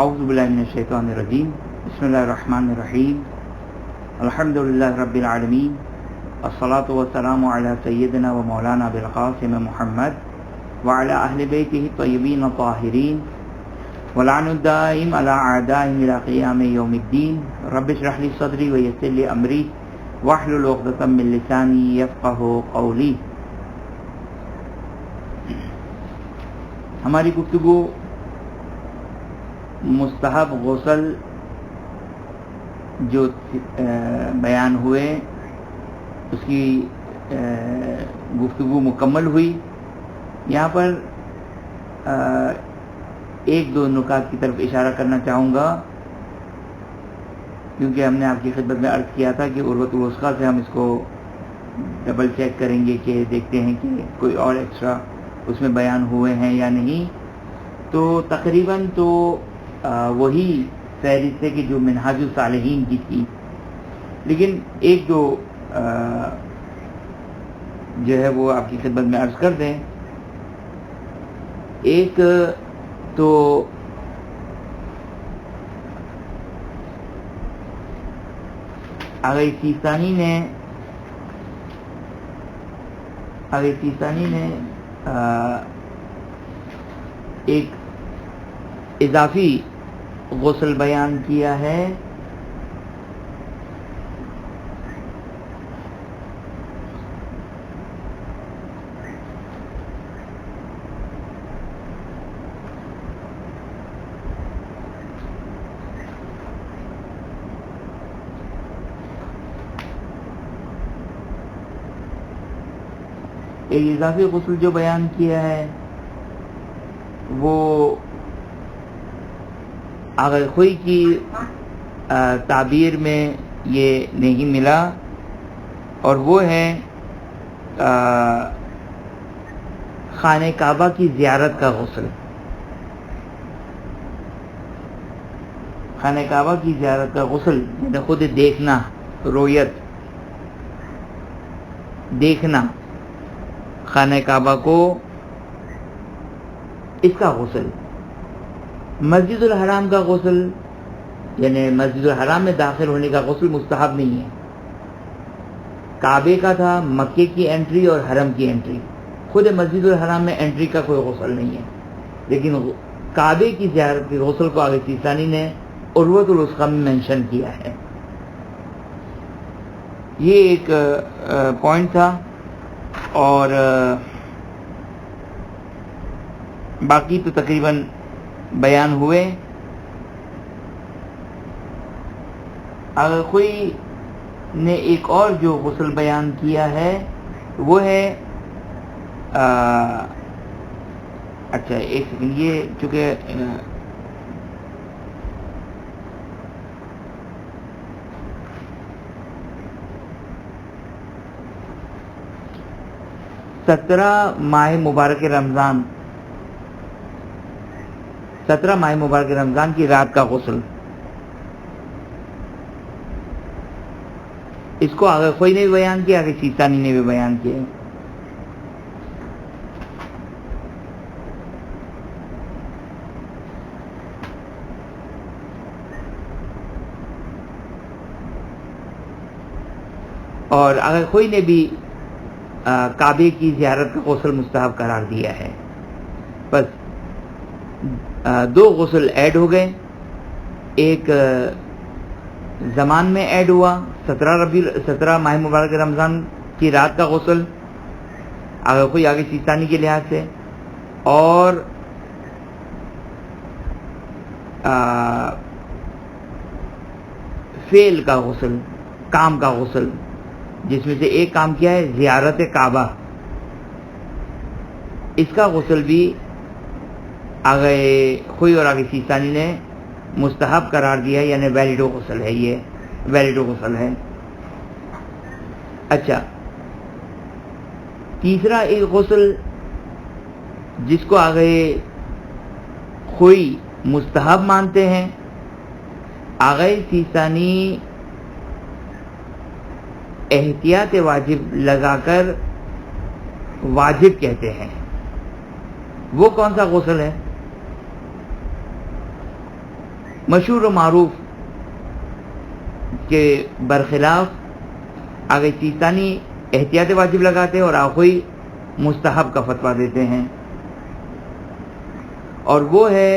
اعوذ باللہ من الشیطان الرجیم بسم اللہ الرحمن الرحیم الحمدللہ رب العالمین الصلاۃ والسلام علی سیدنا و مولانا بالقاسم محمد وعلی اہل بیتہ الطیبین الطاہرین ولعن الدائم علی اعدائهم الی قیام یوم الدین رب اشرح لی صدری ویسر لی امری واحلل عقدۃ من لسانی یفقهوا قولی. ہماری گفتگو مستحب غسل جو بیان ہوئے اس کی گفتگو مکمل ہوئی. یہاں پر ایک دو نکات کی طرف اشارہ کرنا چاہوں گا، کیونکہ ہم نے آپ کی خدمت میں عرض کیا تھا کہ عروۃ الوثقیٰ سے ہم اس کو ڈبل چیک کریں گے کہ دیکھتے ہیں کہ کوئی اور ایکسٹرا اس میں بیان ہوئے ہیں یا نہیں. تو تقریباً تو وہی فہرست ہے کہ جو منہاج الصالحین کی تھی، لیکن ایک دو جو ہے وہ آپ کی خدمت میں عرض کر دیں. ایک تو آغا سیستانی نے ایک اضافی غسل بیان کیا ہے. ایک اضافی غسل جو بیان کیا ہے وہ آغا خوئی کی تعبیر میں یہ نہیں ملا، اور وہ ہے خانہ کعبہ کی زیارت کا غسل. خانہ کعبہ کی زیارت کا غسل یعنی خود دیکھنا، رویت، دیکھنا خانہ کعبہ کو، اس کا غسل. مسجد الحرام کا غسل یعنی مسجد الحرام میں داخل ہونے کا غسل مستحب نہیں ہے. کعبے کا تھا، مکے کی انٹری اور حرم کی انٹری. خود مسجد الحرام میں انٹری کا کوئی غسل نہیں ہے، لیکن کعبے کی زیارت کے غسل کو آغا سیستانی نے عروۃ الوثقیٰ میں مینشن کیا ہے. یہ ایک پوائنٹ تھا، اور باقی تو تقریباً بیان ہوئے. آغا خوئی نے ایک اور جو غسل بیان کیا ہے وہ ہے اچھا ایک سیکنڈ، یہ چونکہ سترہ ماہ مبارک رمضان کی رات کا غسل، اس کو آغا خوئی نے بھی بیان کیا، آغا سیستانی نے بھی بیان کیا. اور آغا خوئی نے بھی کعبے کی زیارت کا غسل مستحب قرار دیا ہے. بس دو غسل ایڈ ہو گئے. ایک زمان میں ایڈ ہوا، 17 ماہ مبارک رمضان کی رات کا غسل آغا خوئی آغا سیستانی کے لحاظ سے، اور فعل کا غسل، کام کا غسل، جس میں سے ایک کام کیا ہے زیارت کعبہ. اس کا غسل بھی آغا خوئی اور آغا سیستانی نے مستحب قرار دیا، یعنی ویلڈو غسل ہے. یہ ویلڈو غسل ہے. اچھا، تیسرا ایک غسل جس کو آغا خوئی مستحب مانتے ہیں، آغا سیستانی احتیاط واجب لگا کر واجب کہتے ہیں. وہ کون سا غسل ہے؟ مشہور و معروف کے برخلاف آگے سیستانی احتیاط واجب لگاتے ہیں اور آخوئی مستحب کا فتویٰ دیتے ہیں، اور وہ ہے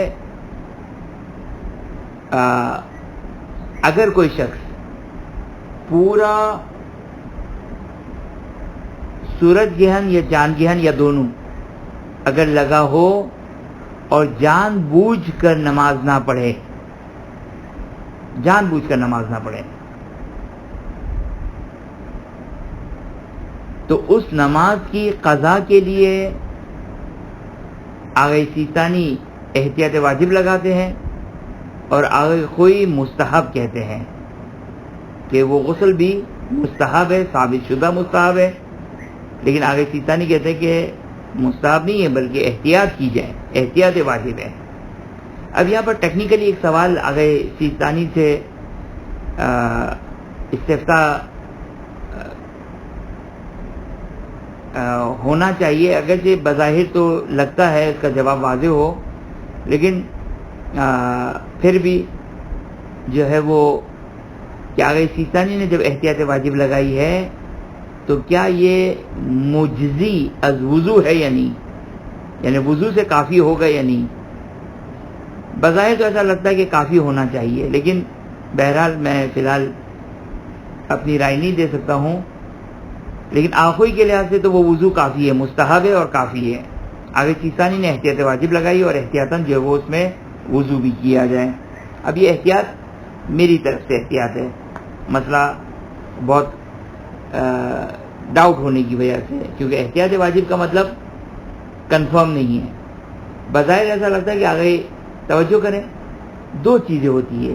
اگر کوئی شخص پورا سورج گرہن یا چاند گرہن یا دونوں اگر لگا ہو اور جان بوجھ کر نماز نہ پڑھے، جان بوجھ کر نماز نہ پڑھے، تو اس نماز کی قضا کے لیے آگے سیستانی احتیاط واجب لگاتے ہیں اور آگے کوئی مستحب کہتے ہیں کہ وہ غسل بھی مستحب ہے، ثابت شدہ مستحب ہے، لیکن آگے سیستانی کہتے ہیں کہ مستحب نہیں ہے بلکہ احتیاط کی جائے، احتیاط واجب ہے۔ اب یہاں پر ٹیکنیکلی ایک سوال آگے سیستانی سے استفتاء ہونا چاہیے، اگرچہ بظاہر تو لگتا ہے اس کا جواب واضح ہو، لیکن پھر بھی جو ہے وہ کیا آگے سیستانی نے جب احتیاط واجب لگائی ہے تو کیا یہ مجزی از وضو ہے یا نہیں، یعنی وضو سے کافی ہوگا یا نہیں؟ بظاہر تو ایسا لگتا ہے کہ کافی ہونا چاہیے، لیکن بہرحال میں فی الحال اپنی رائے نہیں دے سکتا ہوں، لیکن آخوئی کے لحاظ سے تو وہ وضو کافی ہے، مستحب ہے اور کافی ہے۔ آگے سیستانی نے احتیاط واجب لگائی اور احتیاطاً جو وہ اس میں وضو بھی کیا جائے۔ اب یہ احتیاط میری طرف سے احتیاط ہے، مسئلہ بہت ڈاؤٹ ہونے کی وجہ سے، کیونکہ احتیاط واجب کا مطلب کنفرم نہیں ہے۔ بظاہر ایسا لگتا ہے کہ آگے توجہ کریں، دو چیزیں ہوتی ہے،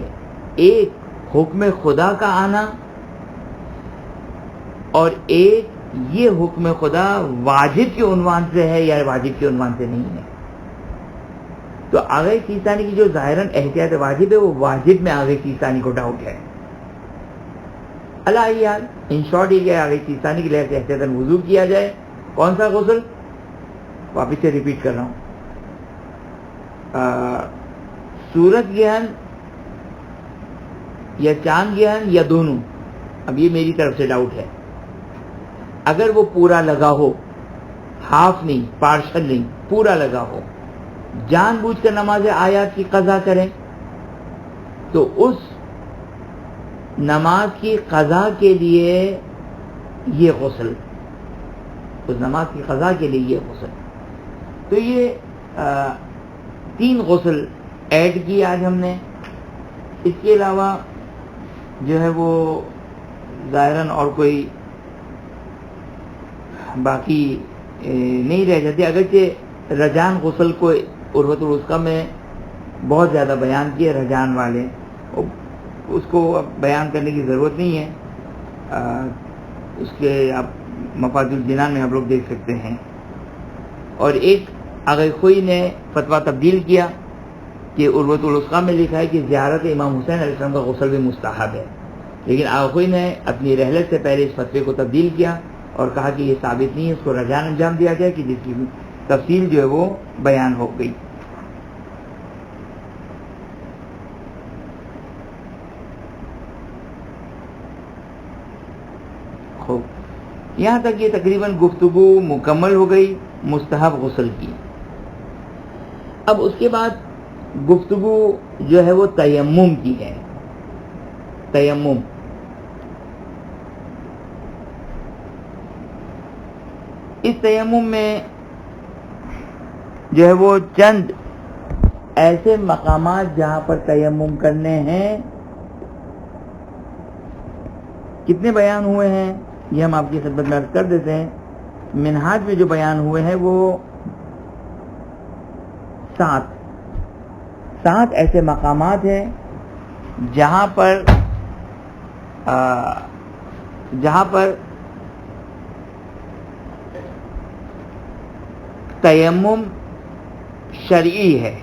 ایک حکم خدا کا آنا اور ایک یہ حکم خدا واجب کے عنوان سے ہے یا واجب کے عنوان سے نہیں ہے۔ تو آگے سیستانی کی جو ظاہراً احتیاط واجب ہے وہ واجب میں آگے سیستانی کو ڈاؤٹ ہے۔ اللہ حال ان شارٹ یہ آگے سیستانی کے لحاظ سے احتیاطاً وضو کیا جائے۔ کون سا غسل؟ واپس سے ریپیٹ کر رہا ہوں، سورج گرہن یا چاند گرہن یا دونوں، اب یہ میری طرف سے ڈاؤٹ ہے۔ اگر وہ پورا لگا ہو، ہاف نہیں، پارشل نہیں، پورا لگا ہو، جان بوجھ کر نماز آیات کی قضا کریں تو اس نماز کی قضا کے لیے یہ غسل، اس نماز کی قضا کے لیے یہ غسل۔ تو یہ 3 غسل ایڈ کی آج ہم نے۔ اس کے علاوہ جو ہے وہ ظاہراً اور کوئی باقی نہیں رہ جاتی، اگرچہ رجان غسل کو عروۃ الوثقی میں بہت زیادہ بیان کیے رجان والے، اس کو اب بیان کرنے کی ضرورت نہیں ہے، اس کے آپ مفاد الجنان میں ہم لوگ دیکھ سکتے ہیں۔ اور ایک آغاخوئی نے فتویٰ تبدیل کیا کہ عروۃ الوثقی میں لکھا ہے کہ زیارت امام حسین علیہ السلام کا غسل بھی مستحب ہے، لیکن آغاخوئی نے اپنی رحلت سے پہلے اس فتوے کو تبدیل کیا اور کہا کہ یہ ثابت نہیں ہے، اس کو رجان انجام دیا گیا کہ جس کی تفصیل جو ہے وہ بیان ہو گئی۔ خوب، یہاں تک یہ تقریباً گفتگو مکمل ہو گئی مستحب غسل کی۔ اب اس کے بعد گفتگو جو ہے وہ تیمم کی ہے۔ تیمم اس تیمم میں جو ہے وہ چند ایسے مقامات جہاں پر تیمم کرنے ہیں، کتنے بیان ہوئے ہیں یہ ہم آپ کی خدمت میں عرض کر دیتے ہیں۔ منہاج میں جو بیان ہوئے ہیں وہ 7 ایسے مقامات ہیں جہاں پر تیمم شرعی ہے۔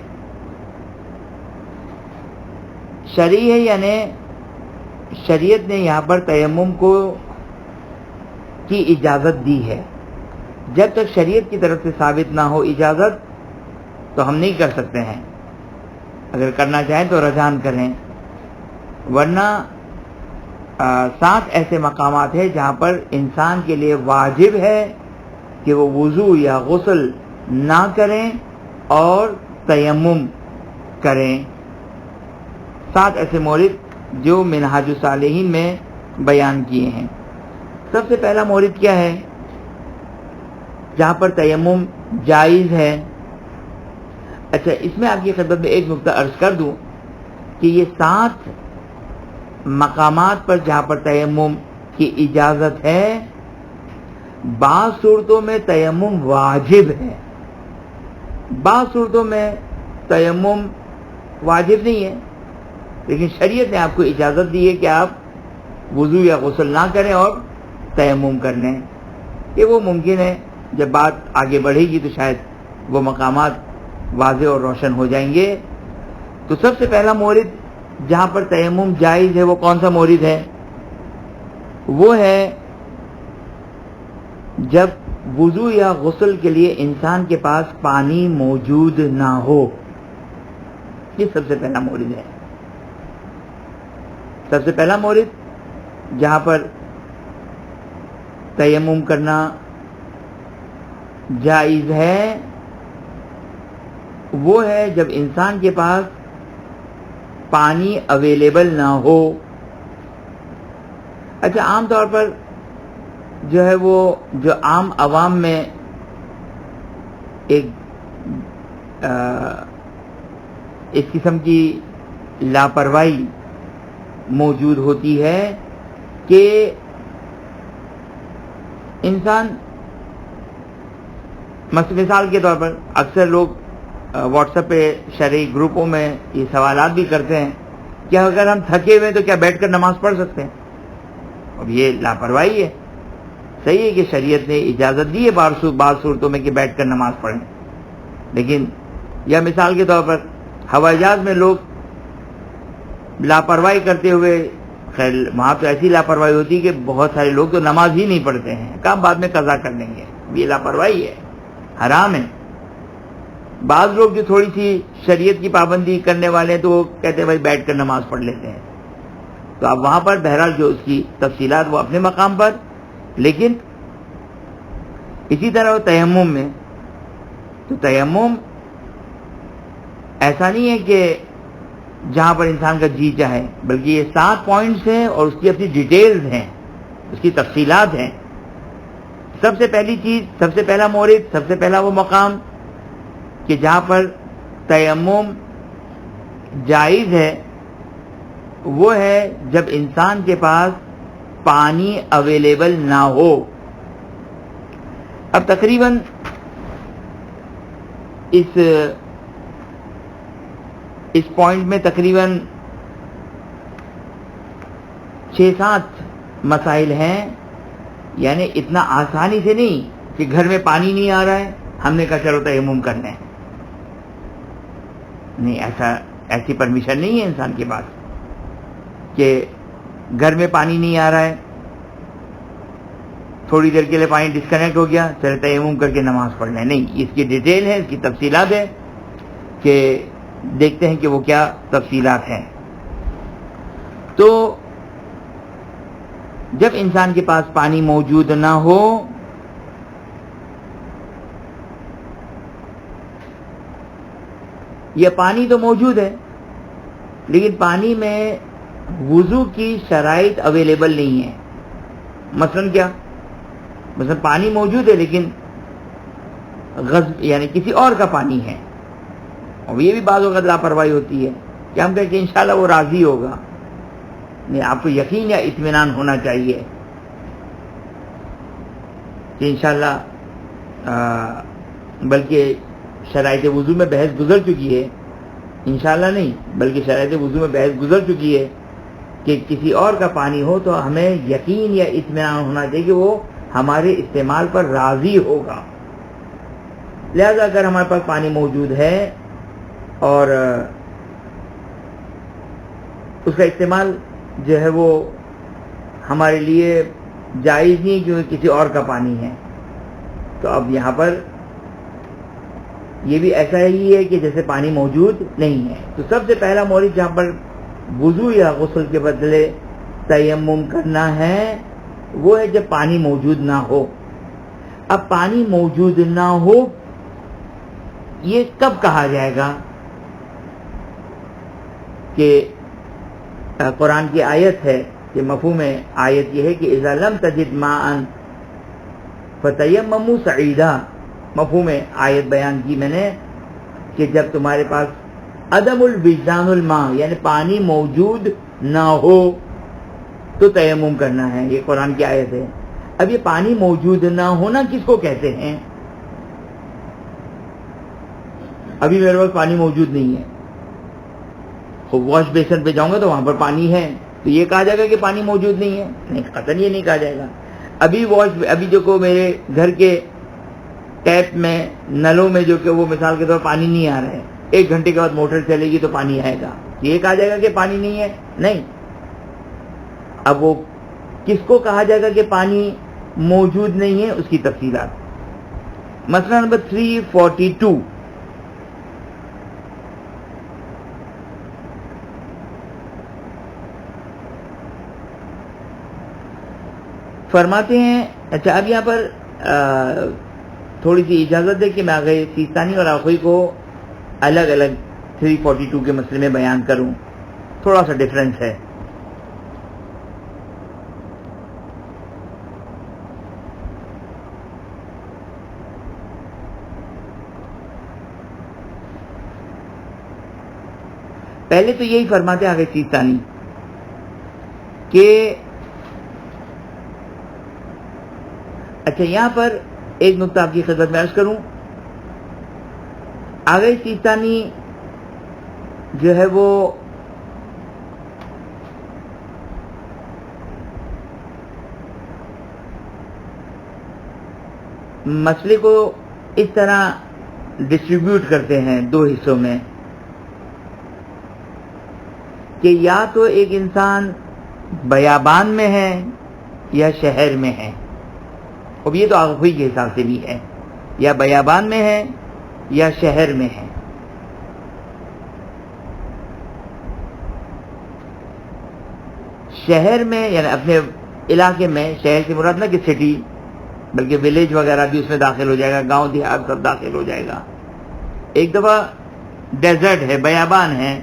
شرعی ہے یعنی شریعت نے یہاں پر تیمم کی اجازت دی ہے۔ جب تک شریعت کی طرف سے ثابت نہ ہو اجازت تو ہم نہیں کر سکتے ہیں۔ اگر کرنا چاہیں تو رجحان کریں، ورنہ 7 ایسے مقامات ہیں جہاں پر انسان کے لیے واجب ہے کہ وہ وضو یا غسل نہ کریں اور تیمم کریں۔ 7 ایسے مورد جو منہاج الصالحین میں بیان کیے ہیں۔ سب سے پہلا مورد کیا ہے؟ جہاں پر تیمم جائز ہے۔ اچھا، اس میں آپ کی خدمت میں ایک نقطہ عرض کر دوں کہ یہ 7 مقامات پر جہاں پر تیمم کی اجازت ہے، بعض صورتوں میں تیمم واجب ہے، بعض صورتوں میں تیمم واجب نہیں ہے، لیکن شریعت نے آپ کو اجازت دی ہے کہ آپ وضو یا غسل نہ کریں اور تیمم کر لیں۔ یہ وہ ممکن ہے جب بات آگے بڑھے گی تو شاید وہ مقامات واضح اور روشن ہو جائیں گے۔ تو سب سے پہلا مورد جہاں پر تیمم جائز ہے وہ کون سا مورد ہے؟ وہ ہے جب وضو یا غسل کے لیے انسان کے پاس پانی موجود نہ ہو۔ یہ سب سے پہلا مورد ہے۔ سب سے پہلا مورد جہاں پر تیمم کرنا جائز ہے وہ ہے جب انسان کے پاس پانی اویلیبل نہ ہو۔ اچھا، عام طور پر جو ہے وہ جو عام عوام میں ایک اس قسم کی لاپرواہی موجود ہوتی ہے کہ انسان مثال کے طور پر اکثر لوگ واٹس ایپ پہ شرعی گروپوں میں یہ سوالات بھی کرتے ہیں کہ اگر ہم تھکے ہوئے تو کیا بیٹھ کر نماز پڑھ سکتے ہیں؟ اب یہ لاپرواہی ہے۔ صحیح ہے کہ شریعت نے اجازت دی ہے بعض صورتوں میں کہ بیٹھ کر نماز پڑھیں، لیکن یا مثال کے طور پر ہوائی جہاز میں لوگ لاپرواہی کرتے ہوئے، خیر وہاں تو ایسی لاپرواہی ہوتی ہے کہ بہت سارے لوگ تو نماز ہی نہیں پڑھتے ہیں، کام بعد میں قضا کر لیں گے، یہ لاپرواہی ہے، حرام ہے۔ بعض لوگ جو تھوڑی سی شریعت کی پابندی کرنے والے ہیں تو وہ کہتے ہیں بھائی بیٹھ کر نماز پڑھ لیتے ہیں، تو اب وہاں پر بہرحال جو اس کی تفصیلات وہ اپنے مقام پر، لیکن اسی طرح وہ تیمم میں، تو تیمم ایسا نہیں ہے کہ جہاں پر انسان کا جی چاہے، بلکہ یہ 7 پوائنٹس ہیں اور اس کی اپنی ڈیٹیلز ہیں، اس کی تفصیلات ہیں۔ سب سے پہلی چیز، سب سے پہلا مورد، سب سے پہلا وہ مقام کہ جہاں پر تیمم جائز ہے وہ ہے جب انسان کے پاس پانی اویلیبل نہ ہو۔ اب تقریباً اس پوائنٹ میں تقریباً 6-7 مسائل ہیں، یعنی اتنا آسانی سے نہیں کہ گھر میں پانی نہیں آ رہا ہے ہم نے کہا چلو تیمم کر لیں، نہیں، ایسی پرمیشن نہیں ہے انسان کے پاس کہ گھر میں پانی نہیں آ رہا ہے، تھوڑی دیر کے لیے پانی ڈسکنیکٹ ہو گیا چلے تیمم کر کے نماز پڑھ لیں، نہیں، اس کی ڈیٹیل ہے، اس کی تفصیلات ہے کہ دیکھتے ہیں کہ وہ کیا تفصیلات ہیں۔ تو جب انسان کے پاس پانی موجود نہ ہو یہ پانی تو موجود ہے لیکن پانی میں وضو کی شرائط اویلیبل نہیں ہے۔ مثلا کیا؟ مثلا پانی موجود ہے لیکن غصب یعنی کسی اور کا پانی ہے، اور یہ بھی بعض وقت لاپرواہی ہوتی ہے کہ ہم کہیں کہ انشاءاللہ وہ راضی ہوگا، نہیں، آپ کو یقین یا اطمینان ہونا چاہیے کہ انشاءاللہ، بلکہ شرائط وضو میں بحث گزر چکی ہے، انشاءاللہ نہیں بلکہ شرائط وضو میں بحث گزر چکی ہے کہ کسی اور کا پانی ہو تو ہمیں یقین یا اطمینان ہونا چاہیے کہ وہ ہمارے استعمال پر راضی ہوگا۔ لہذا اگر ہمارے پاس پانی موجود ہے اور اس کا استعمال جو ہے وہ ہمارے لیے جائز نہیں کیونکہ کسی اور کا پانی ہے، تو اب یہاں پر یہ بھی ایسا ہی ہے کہ جیسے پانی موجود نہیں ہے. تو سب سے پہلا مورد جہاں پر وضو یا غسل کے بدلے تیمم کرنا ہے وہ ہے جب پانی موجود نہ ہو. اب پانی موجود نہ ہو یہ کب کہا جائے گا؟ کہ قرآن کی آیت ہے کہ مفہوم آیت یہ ہے کہ اذا لم تجد ماء فتیمموا صعیدا. مفہوم آیت بیان کی میں نے کہ جب تمہارے پاس عدم الوجدان الماء یعنی پانی موجود نہ ہو تو تیمم کرنا ہے. یہ قرآن کی آیت ہے. اب یہ پانی موجود نہ ہونا کس کو کہتے ہیں؟ ابھی میرے پاس پانی موجود نہیں ہے، واش بیسن پہ جاؤں گا تو وہاں پر پانی ہے، تو یہ کہا جائے گا کہ پانی موجود نہیں ہے؟ نہیں، قطعاً یہ نہیں کہا جائے گا. ابھی جو کو میرے گھر کے ٹیپ میں نلوں میں جو کہ وہ مثال کے طور پانی نہیں آ رہا ہے، 1 گھنٹے کے بعد موٹر چلے گی تو پانی آئے گا، یہ کہا جائے گا کہ پانی نہیں ہے؟ نہیں. اب وہ کس کو کہا جائے گا کہ پانی موجود نہیں ہے؟ اس کی تفصیلات. مسئلہ نمبر 342. فرماتے ہیں، اچھا اب یہاں پر تھوڑی سی اجازت دے کہ میں آگے سیستانی اور آخوئی کو الگ الگ 342 کے مسئلے میں بیان کروں، تھوڑا سا ڈفرنس ہے. پہلے تو یہی فرماتے ہیں آگے سیستانی کہ اچھا یہاں پر ایک نقطہ آپ کی خدمت میں عرض کروں. آگے سیستانی جو ہے وہ مسئلے کو اس طرح ڈسٹریبیوٹ کرتے ہیں 2 حصوں میں کہ یا تو ایک انسان بیابان میں ہے یا شہر میں ہے. اب یہ تو آخوئی کے حساب سے بھی ہے، یا بیابان میں ہے یا شہر میں ہے. شہر میں یعنی اپنے علاقے میں، شہر سے مراد نہ کہ سٹی بلکہ ولیج وغیرہ بھی اس میں داخل ہو جائے گا، گاؤں دیہات سب داخل ہو جائے گا. ایک دفعہ ڈیزرٹ ہے، بیابان ہے.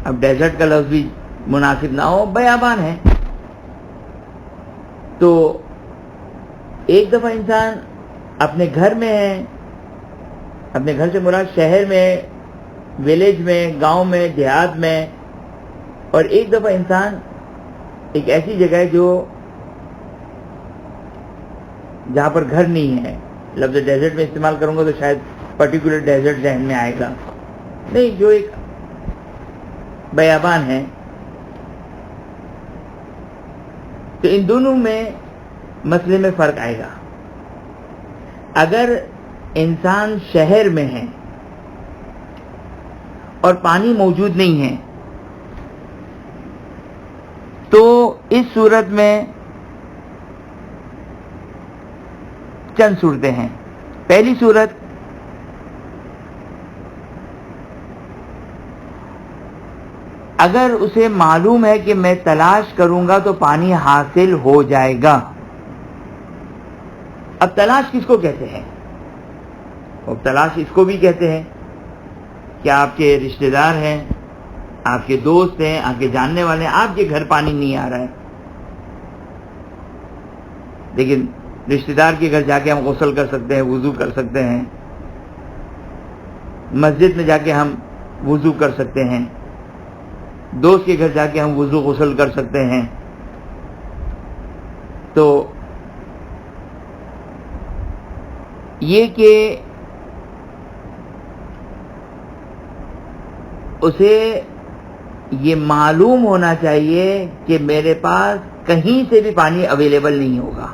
اب ڈیزرٹ کا لفظ بھی مناسب نہ ہو، بیابان ہے. تو ایک دفعہ انسان اپنے گھر میں ہے، اپنے گھر سے مراد شہر میں، ولیج میں، گاؤں میں، دیہات میں، اور ایک دفعہ انسان ایک ایسی جگہ ہے جہاں پر گھر نہیں ہے. لفظ ڈیزرٹ میں استعمال کروں گا تو شاید پرٹیکولر ڈیزرٹ ذہن میں آئے گا، نہیں، جو ایک بیابان ہے. تو ان دونوں میں مسئلے میں فرق آئے گا. اگر انسان شہر میں ہے اور پانی موجود نہیں ہے تو اس صورت میں چند صورتیں ہیں. پہلی صورت، اگر اسے معلوم ہے کہ میں تلاش کروں گا تو پانی حاصل ہو جائے گا. اب تلاش کس کو کہتے ہیں؟ اب تلاش اس کو بھی کہتے ہیں کہ آپ کے رشتہ دار ہیں، آپ کے دوست ہیں، آپ کے جاننے والے ہیں، آپ کے گھر پانی نہیں آ رہا ہے، لیکن رشتہ دار کے گھر جا کے ہم غسل کر سکتے ہیں، وضو کر سکتے ہیں، مسجد میں جا کے ہم وضو کر سکتے ہیں، دوست کے گھر جا کے ہم وضو غسل کر سکتے ہیں. تو یہ کہ اسے یہ معلوم ہونا چاہیے کہ میرے پاس کہیں سے بھی پانی اویلیبل نہیں ہوگا.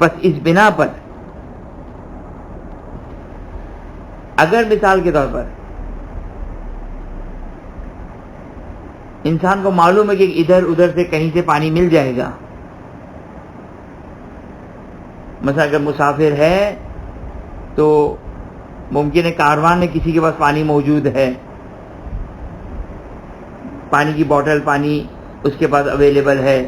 بس اس بنا پر اگر مثال کے طور پر انسان کو معلوم ہے کہ ادھر ادھر سے کہیں سے پانی مل جائے گا. مثلا اگر مسافر ہے تو ممکن ہے کاروان میں کسی کے پاس پانی موجود ہے، پانی کی بوتل، پانی اس کے پاس اویلیبل ہے،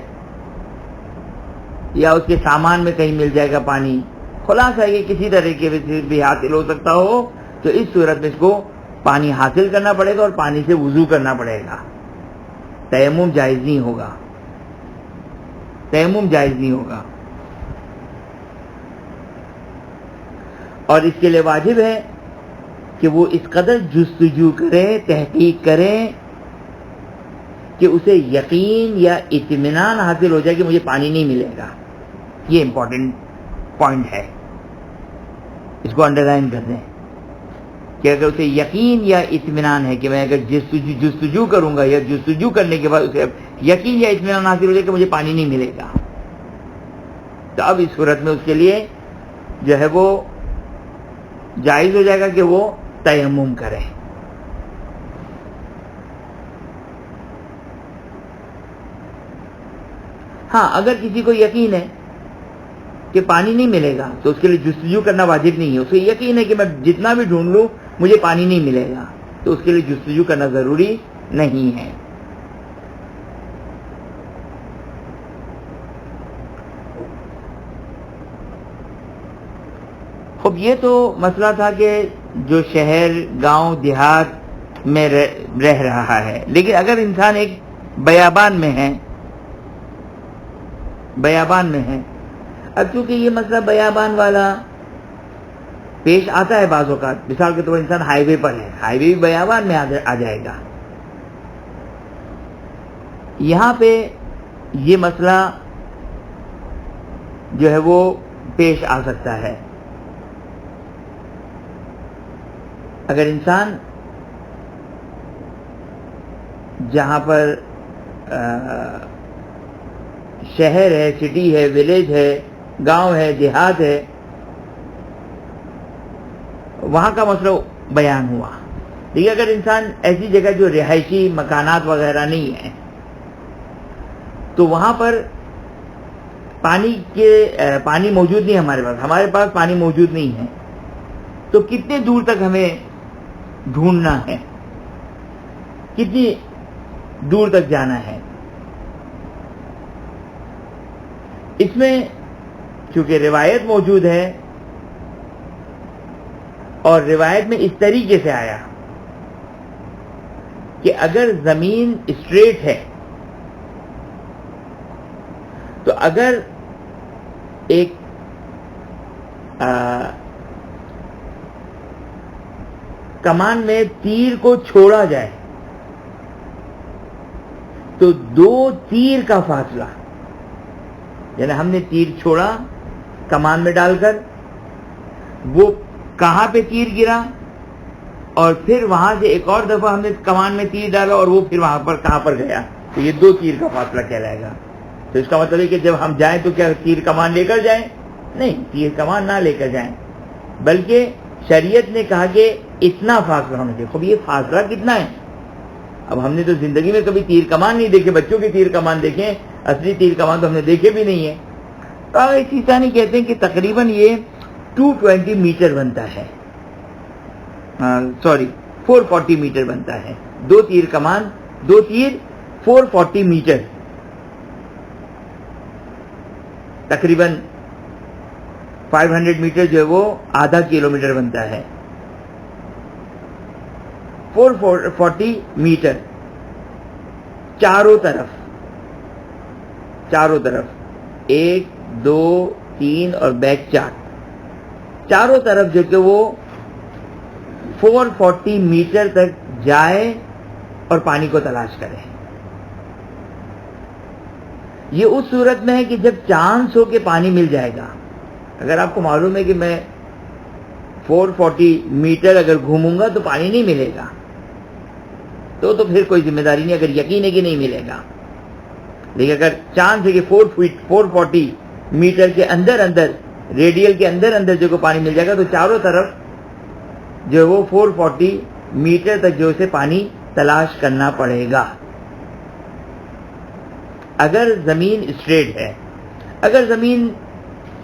یا اس کے سامان میں کہیں مل جائے گا پانی. خلاصہ ہے کہ کسی طریقے سے بھی حاصل ہو سکتا ہو، تو اس صورت میں اس کو پانی حاصل کرنا پڑے گا اور پانی سے وضو کرنا پڑے گا. تیمم جائز نہیں ہوگا، تیمم جائز نہیں ہوگا. اور اس کے لیے واجب ہے کہ وہ اس قدر جستجو کرے، تحقیق کرے کہ اسے یقین یا اطمینان حاصل ہو جائے کہ مجھے پانی نہیں ملے گا. یہ امپورٹنٹ پوائنٹ ہے، اس کو انڈر لائن کر دیں کہ اگر اسے یقین یا اطمینان ہے کہ میں اگر جستجو کروں گا یا جستجو کرنے کے بعد اسے یقین یا اطمینان حاصل ہو جائے کہ مجھے پانی نہیں ملے گا، تو اب اس صورت میں اس کے لیے جو ہے وہ جائز ہو جائے گا کہ وہ تیمم کرے. ہاں، اگر کسی کو یقین ہے کہ پانی نہیں ملے گا تو اس کے لیے جستجو کرنا واجب نہیں ہے. اسے یقین ہے کہ میں جتنا بھی ڈھونڈ لوں مجھے پانی نہیں ملے گا، تو اس کے لیے جستجو کرنا ضروری نہیں ہے. اب یہ تو مسئلہ تھا کہ جو شہر، گاؤں، دیہات میں رہ رہا ہے. لیکن اگر انسان ایک بیابان میں ہے، اب چونکہ یہ مسئلہ بیابان والا پیش آتا ہے بعض اوقات. مثال کے طور پر انسان ہائی وے پر ہے، ہائی وے بھی بیابان میں آ جائے گا. یہاں پہ یہ مسئلہ جو ہے وہ پیش آ سکتا ہے. اگر انسان جہاں پر شہر ہے، سٹی ہے، ولیج ہے، گاؤں ہے، دیہات ہے، وہاں کا مسئلہ بیان ہوا. لیکن اگر انسان ایسی جگہ جو رہائشی مکانات وغیرہ نہیں ہیں، تو وہاں پر پانی موجود نہیں ہمارے پاس پانی موجود نہیں ہے، تو کتنے دور تک ہمیں ڈھونڈنا ہے، کتنی دور تک جانا ہے. اس میں چونکہ روایت موجود ہے اور روایت میں اس طریقے سے آیا کہ اگر زمین اسٹریٹ ہے تو اگر ایک کمان میں تیر کو چھوڑا جائے تو 2 تیر کا فاصلہ، یعنی ہم نے تیر چھوڑا کمان میں ڈال کر، وہ کہاں پہ تیر گرا، اور پھر وہاں سے ایک اور دفعہ ہم نے کمان میں تیر ڈالا اور وہ پھر وہاں پر کہاں پر گیا، تو یہ 2 تیر کا فاصلہ کہلائے گا. تو اس کا مطلب ہے کہ جب ہم جائیں تو کیا تیر کمان لے کر جائیں؟ نہیں، تیر کمان نہ لے کر جائیں، بلکہ شریعت نے کہا کہ اتنا فاصلہ ہونا چاہیے. خب یہ فاصلہ کتنا ہے؟ اب ہم نے تو زندگی میں کبھی تیر کمان نہیں دیکھے، بچوں کے تیر کمان دیکھیں، اصلی تیر کمان تو ہم نے دیکھے بھی نہیں ہے. تو سیسانی کہتے ہیں کہ تقریباً یہ 220 میٹر بنتا ہے، 440 میٹر بنتا ہے. 2 تیر کمان، 2 تیر 440 میٹر، تقریباً 500 میٹر جو ہے وہ ½ کلومیٹر بنتا ہے. 440 میٹر چاروں طرف 1 2 3 اور بیک 4 چاروں طرف جو کہ وہ 440 میٹر تک جائے اور پانی کو تلاش کرے. یہ اس صورت میں ہے کہ جب چانس ہو کہ پانی مل جائے گا. اگر آپ کو معلوم ہے کہ میں 440 میٹر اگر گھوموں گا تو پانی نہیں ملے گا، تو پھر کوئی ذمہ داری نہیں، اگر یقین ہے کہ نہیں ملے گا. لیکن اگر چانس ہے کہ 440 میٹر کے اندر ریڈیل کے اندر جو کو پانی مل جائے گا، تو چاروں طرف جو وہ 440 میٹر تک جو اسے پانی تلاش کرنا پڑے گا. اگر زمین اسٹریٹ ہے، اگر زمین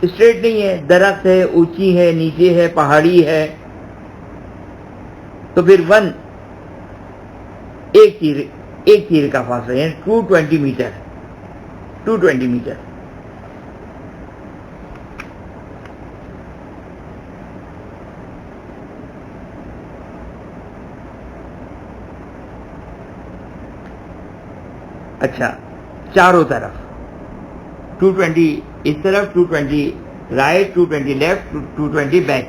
اسٹریٹ نہیں ہے، درخت ہے، اونچی ہے، نیچے ہے، پہاڑی ہے، تو پھر ایک تیر کا فاصلہ ہے 220 میٹر 220 میٹر. اچھا، چاروں طرف 220 اس طرف، 220 رائٹ، 220 لیفٹ، 220 بیک.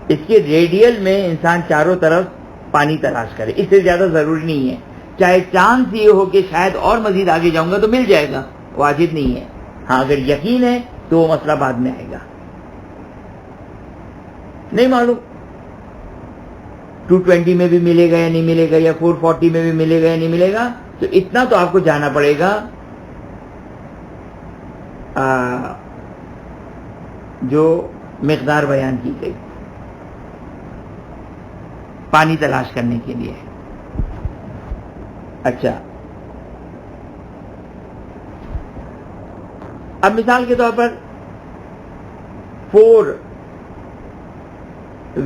اس کے ریڈیل میں انسان چاروں طرف پانی تلاش کرے، اس سے زیادہ ضروری نہیں ہے. چاہے چانس یہ ہو کہ شاید اور مزید آگے جاؤں گا تو مل جائے گا، واجب نہیں ہے. ہاں اگر یقین ہے تو وہ مسئلہ بعد میں آئے گا. نہیں معلوم 220 میں بھی ملے گا یا نہیں ملے گا، یا 440 میں بھی ملے گا یا نہیں ملے گا، تو اتنا تو آپ کو جانا پڑے گا جو مقدار بیان کی گئی پانی تلاش کرنے کے لیے. اچھا، اب مثال کے طور پر 4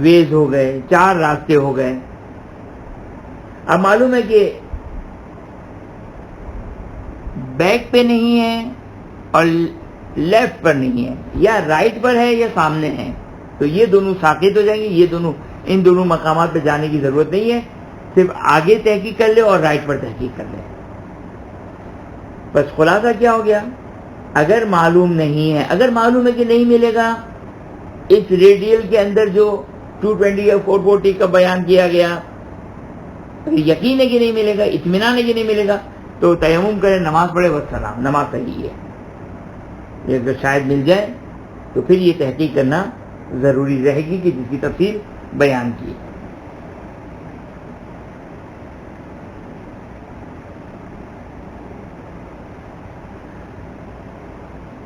ویز ہو گئے، 4 راستے ہو گئے. اب معلوم ہے کہ بیک پہ نہیں ہے اور لیفٹ پر نہیں ہے، یا رائٹ پر ہے یا سامنے ہے، تو یہ دونوں ساقط ہو جائیں گے. یہ دونوں، ان دونوں مقامات پہ جانے کی ضرورت نہیں ہے، صرف آگے تحقیق کر لے اور رائٹ پر تحقیق کر لے. بس خلاصہ کیا ہو گیا؟ اگر معلوم نہیں ہے، اگر معلوم ہے کہ نہیں ملے گا اس ریڈیل کے اندر جو 220 یا 440 کا بیان کیا گیا، یقین ہے کہ نہیں ملے گا، اطمینان ہے کہ نہیں ملے گا، تو تیمم کرے، نماز پڑھے، والسلام، نماز صحیح ہے. اگر شاید مل جائے تو پھر یہ تحقیق کرنا ضروری رہے گی کہ جس کی تفصیل بیان کی.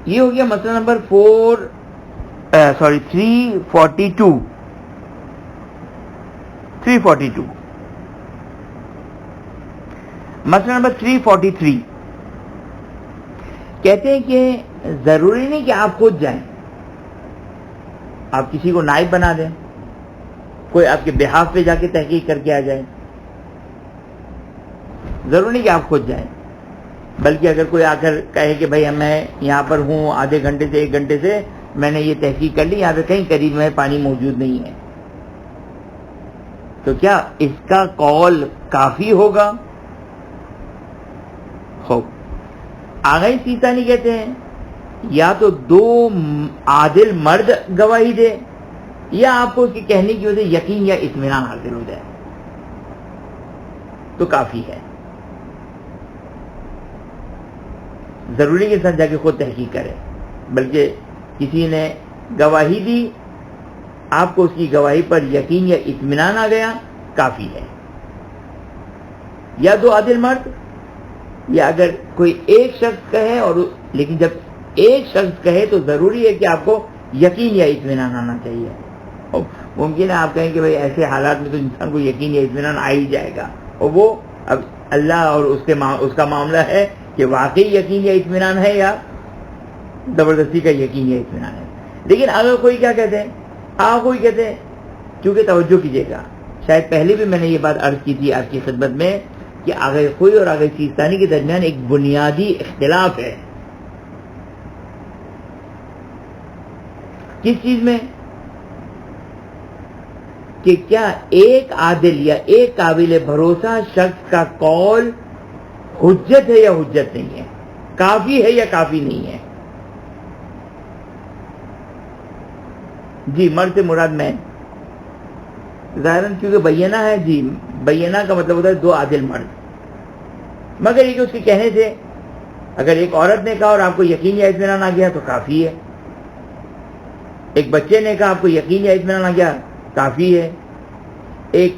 یہ ہو گیا مسئلہ نمبر 342. مسئلہ نمبر 343 کہتے ہیں کہ ضروری نہیں کہ آپ خود جائیں، آپ کسی کو نائب بنا دیں، کوئی آپ کے بہاف پہ جا کے تحقیق کر کے آ جائے. ضروری نہیں کہ آپ خود جائیں، بلکہ اگر کوئی آ کر کہے کہ بھائی میں یہاں پر ہوں، آدھے گھنٹے سے 1 گھنٹے سے میں نے یہ تحقیق کر لی، یہاں پہ کہیں قریب میں پانی موجود نہیں ہے، تو کیا اس کا قول کافی ہوگا؟ خوب، آگئی سیتانی کہتے ہیں یا تو 2 عادل مرد گواہی دے، یا آپ کو اس کے کہنے کی وجہ سے یقین یا اطمینان حاصل ہو جائے تو کافی ہے. ضروری کے ساتھ جا کے خود تحقیق کرے، بلکہ کسی نے گواہی دی، آپ کو اس کی گواہی پر یقین یا اطمینان آ گیا، کافی ہے. یا 2 عادل مرد، یا اگر کوئی ایک شخص کہے، اور لیکن جب ایک شخص کہے تو ضروری ہے کہ آپ کو یقین یا اطمینان آنا چاہیے. ممکن ہے آپ کہیں کہ بھائی ایسے حالات میں تو انسان کو یقین یا اطمینان آ ہی جائے گا، اور وہ اب اللہ اور اس کا معاملہ ہے کہ واقعی یقین یا اطمینان ہے یا زبردستی کا یقین یا اطمینان ہے. لیکن اگر کوئی کیا کہتے ہیں، کوئی کہتے ہیں، کیونکہ توجہ کیجیے گا، شاید پہلے بھی میں نے یہ بات عرض کی تھی آپ کی خدمت میں کہ آغا خوئی اور آغا سیستانی کے درمیان ایک بنیادی اختلاف ہے. کس چیز میں؟ کہ کیا ایک عادل یا ایک قابل بھروسہ شخص کا قول حجت ہے یا حجت نہیں ہے، کافی ہے یا کافی نہیں ہے. جی، مرد سے مراد میں ظاہراً کیونکہ بینہ ہے، جی بینہ کا مطلب ہوتا ہے 2 عادل مرد، مگر یہ کہ اس کے کہنے سے اگر ایک عورت نے کہا اور آپ کو یقین یا اطمینان آ گیا تو کافی ہے، ایک بچے نے کہا آپ کو یقین یا اطمینان آ گیا کافی ہے، ایک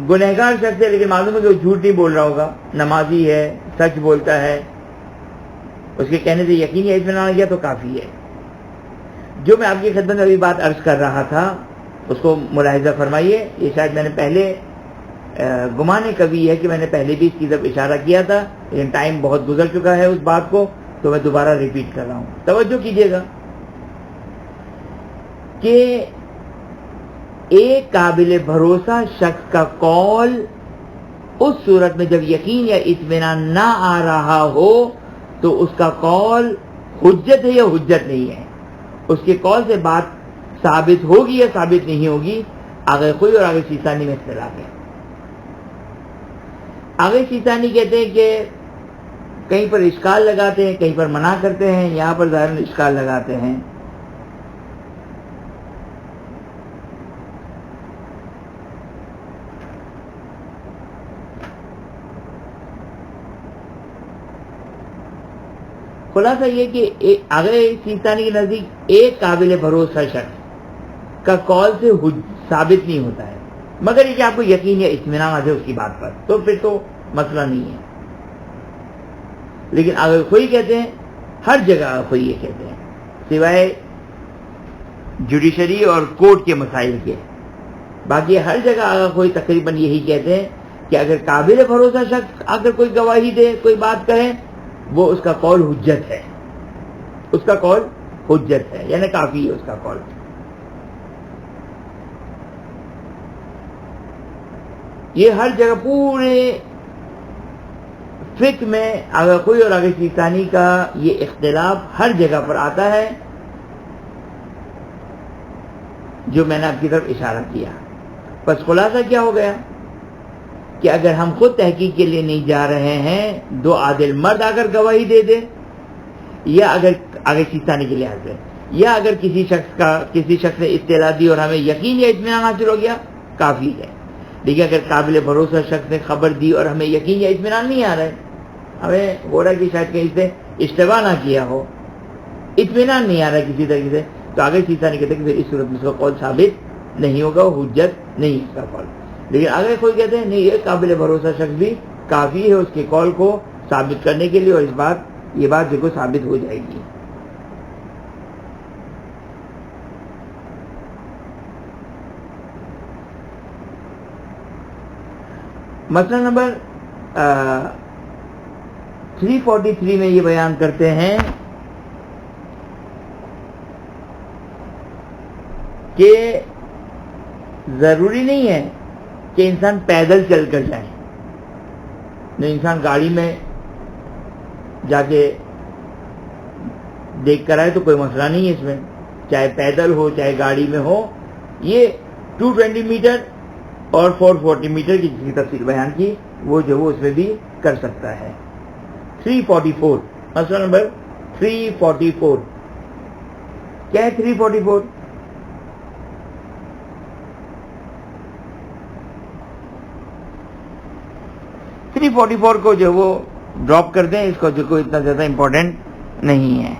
گنہگار شخص ہے لیکن معلوم ہے کہ وہ جھوٹ نہیں بول رہا ہوگا، نمازی ہے، سچ بولتا ہے، اس کے کہنے سے یقین یا اطمینان آ گیا تو کافی ہے. جو میں آپ کی خدمت میں ابھی بات عرض کر رہا تھا اس کو ملاحظہ فرمائیے. یہ شاید میں نے پہلے گمان کبھی ہے کہ میں نے پہلے بھی اس کی طرف اشارہ کیا تھا، لیکن ٹائم بہت گزر چکا ہے اس بات کو، تو میں دوبارہ ریپیٹ کر رہا ہوں. توجہ کیجیے گا کہ ایک قابل بھروسہ شخص کا قول اس صورت میں جب یقین یا اطمینان نہ آ رہا ہو تو اس کا قول حجت ہے یا حجت نہیں ہے. اس کے قول سے بات ثابت ہوگی یا ثابت نہیں ہوگی. آغا خوئی اور آغا سیستانی میں اختلاف ہے. آغا سیستانی کہتے ہیں کہ کہیں پر اشکال لگاتے ہیں، کہیں پر منع کرتے ہیں، یہاں پر ظاہر اشکال لگاتے ہیں. خلاصہ یہ کہ آگے سیستانی کے نزدیک ایک قابل بھروسہ شخص کا قول سے ثابت نہیں ہوتا ہے، مگر یہ کہ آپ کو یقین یا اطمینان آ جائے اس کی بات پر، تو پھر تو مسئلہ نہیں ہے. لیکن آگے خوئی کہتے ہیں، ہر جگہ آگے خوئی یہ کہتے ہیں سوائے جوڈیشری اور کورٹ کے مسائل کے، باقی ہر جگہ آگے خوئی تقریباً یہی کہتے ہیں کہ اگر قابل بھروسہ شخص اگر کوئی گواہی دے، کوئی بات کہے، وہ اس کا قول حجت ہے، اس کا قول حجت ہے، یعنی کافی ہے اس کا قول. یہ ہر جگہ پورے فقہ میں آگا خوئی اور آگا سیستانی کا یہ اختلاف ہر جگہ پر آتا ہے، جو میں نے آپ کی طرف اشارہ کیا. بس خلاصہ کیا ہو گیا کہ اگر ہم خود تحقیق کے لیے نہیں جا رہے ہیں، دو عادل مرد اگر گواہی دے دے، یا اگر آگے سیستانی کے لحاظ سے، یا اگر کسی شخص نے اطلاع دی اور ہمیں یقین یا اطمینان حاصل ہو گیا، کافی ہے. لیکن اگر قابل بھروسہ شخص نے خبر دی اور ہمیں یقین یا اطمینان نہیں آ رہا ہے، ہمیں بولا کہ شاید کہیں سے اشتباہ نہ کیا ہو، اطمینان نہیں آ رہا ہے کسی طریقے سے، تو آگے سیستانی کہتے ہیں کہ پھر اس صورت میں اس کا قول ثابت نہیں ہوگا، وہ حجت نہیں اس کا قول. لیکن آگے کوئی کہتے ہیں نہیں، یہ قابل بھروسہ شخص بھی کافی ہے اس کے قول کو ثابت کرنے کے لیے، اور یہ بات جو کو ثابت ہو جائے گی. مسئلہ نمبر 343 میں یہ بیان کرتے ہیں کہ ضروری نہیں ہے کہ انسان پیدل چل کر جائے. نہیں، انسان گاڑی میں جا کے دیکھ کر آئے تو کوئی مسئلہ نہیں ہے اس میں، چاہے پیدل ہو چاہے گاڑی میں ہو. یہ 220 میٹر اور 440 میٹر کی جس کی تفصیل بیان کی، وہ اس میں بھی کر سکتا ہے. 344 مسئلہ نمبر 344 کیا ہے؟ 344 344 کو جو وہ ڈراپ کر دیں، اس کو جو کوئی اتنا زیادہ امپورٹنٹ نہیں ہے.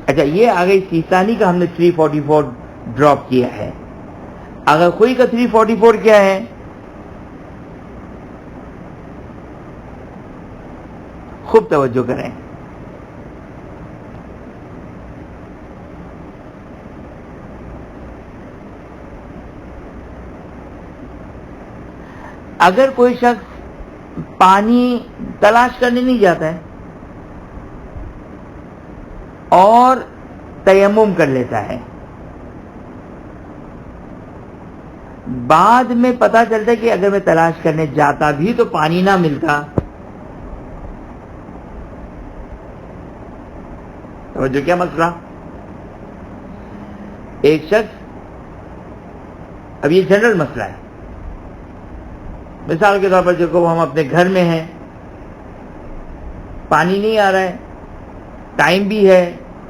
اچھا، یہ آگے سیستانی کا ہم نے 344 ڈراپ کیا ہے. آگے خوئی کا 344 کیا ہے؟ خوب توجہ کریں. اگر کوئی شخص پانی تلاش کرنے نہیں جاتا ہے اور تیمم کر لیتا ہے، بعد میں پتا چلتا ہے کہ اگر میں تلاش کرنے جاتا بھی تو پانی نہ ملتا، توجہ کیا مسئلہ؟ ایک شخص، اب یہ جنرل مسئلہ ہے، مثال کے طور پر جو ہم اپنے گھر میں ہیں، پانی نہیں آ رہا ہے، ٹائم بھی ہے،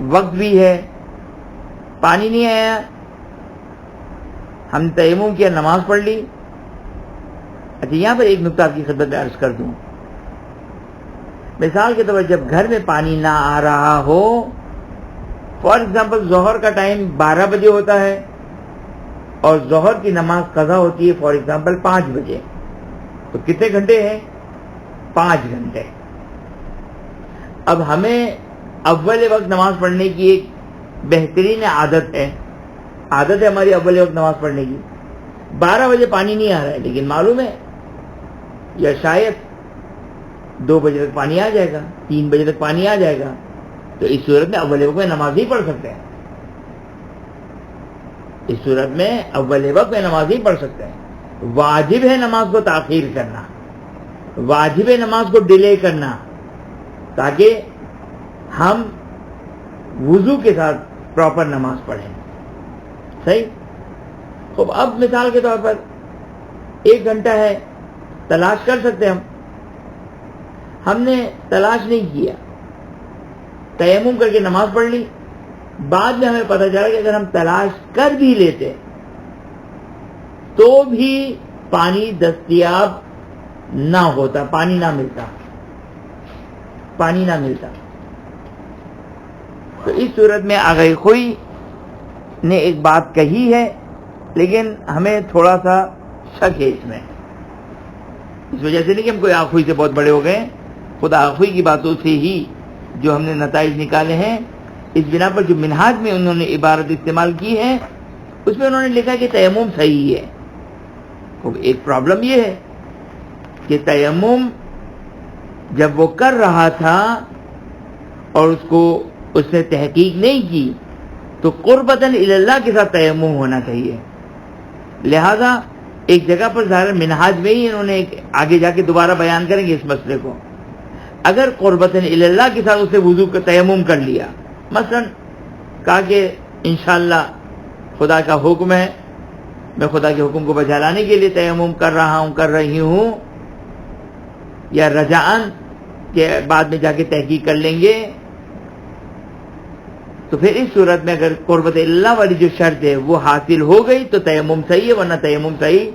وقت بھی ہے، پانی نہیں آیا، ہم نے تیمم کیا، نماز پڑھ لی. اچھا، یہاں پر ایک نقطہ آپ کی خدمت میں عرض کر دوں. مثال کے طور پر جب گھر میں پانی نہ آ رہا ہو، فار ایگزامپل ظہر کا ٹائم 12 بجے ہوتا ہے اور ظہر کی نماز قضا ہوتی ہے فار ایگزامپل 5 بجے، تو کتنے گھنٹے ہیں؟ 5 گھنٹے. اب ہمیں اول وقت نماز پڑھنے کی ایک بہترین عادت ہے عادت ہے ہماری اول وقت نماز پڑھنے کی. 12 بجے پانی نہیں آ رہا ہے لیکن معلوم ہے یا شاید 2 بجے تک پانی آ جائے گا, 3 بجے تک پانی آ جائے گا, تو اس صورت میں اول وقت میں نماز نہیں پڑھ سکتے ہیں. اس صورت میں اول وقت میں نماز نہیں پڑھ سکتے ہیں. واجب ہے نماز کو تاخیر کرنا, واجب ہے نماز کو ڈیلے کرنا, تاکہ ہم وضو کے ساتھ پراپر نماز پڑھیں. صحیح. خب اب مثال کے طور پر 1 گھنٹہ ہے, تلاش کر سکتے ہم نے تلاش نہیں کیا, تیمم کر کے نماز پڑھ لی. بعد میں ہمیں پتہ چلا کہ اگر ہم تلاش کر بھی لیتے تو بھی پانی دستیاب نہ ہوتا, پانی نہ ملتا. تو اس صورت میں آغائی خوئی نے ایک بات کہی ہے, لیکن ہمیں تھوڑا سا شک ہے اس میں. اس وجہ سے نہیں کہ ہم کوئی آغائی سے بہت بڑے ہو گئے, خود آغائی کی باتوں سے ہی جو ہم نے نتائج نکالے ہیں, اس بنا پر جو منہاج میں انہوں نے عبارت استعمال کی ہے اس میں انہوں نے لکھا کہ تیمم صحیح ہے. ایک پرابلم یہ ہے کہ تیمم جب وہ کر رہا تھا اور اس نے تحقیق نہیں کی تو قربتاً اللہ کے ساتھ تیمم ہونا چاہیے. لہذا ایک جگہ پر ظاہر منہاج میں ہی انہوں نے آگے جا کے دوبارہ بیان کریں گے اس مسئلے کو. اگر قربتاً اللہ کے ساتھ اسے وضو کا تیمم کر لیا, مثلا کہا کہ انشاءاللہ خدا کا حکم ہے, میں خدا کے حکم کو بجا لانے کے لیے تیمم کر رہی ہوں, یا رجعان کے بعد میں جا کے تحقیق کر لیں گے, تو پھر اس صورت میں اگر قربت اللہ والی جو شرط ہے وہ حاصل ہو گئی تو تیمم صحیح ہے, ورنہ تیمم صحیح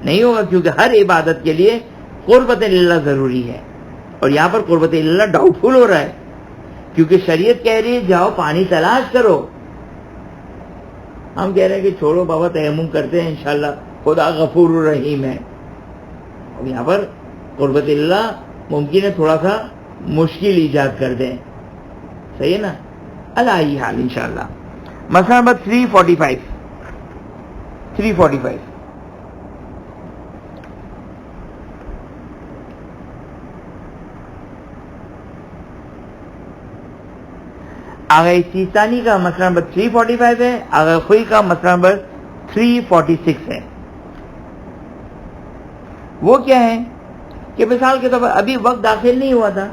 نہیں ہوگا, کیونکہ ہر عبادت کے لیے قربت اللہ ضروری ہے. اور یہاں پر قربت اللہ ڈاؤٹ فل ہو رہا ہے, کیونکہ شریعت کہہ رہی ہے جاؤ پانی تلاش کرو, ہم کہہ رہے ہیں کہ چھوڑو بابا تیمم کرتے ہیں انشاءاللہ خدا غفور الرحیم ہے. اور یہاں پر قربت اللہ ممکن ہے تھوڑا سا مشکل ایجاد کر دیں. صحیح ہے نا. اللہ ہی حال انشاءاللہ. مسئلہ نمبر 345. آغائی سیستانی کا مسئلہ نمبر 345 ہے, آغائی خوئی کا مسئلہ نمبر 346 ہے. وہ کیا ہے کہ مثال کے طور پر ابھی وقت داخل نہیں ہوا تھا,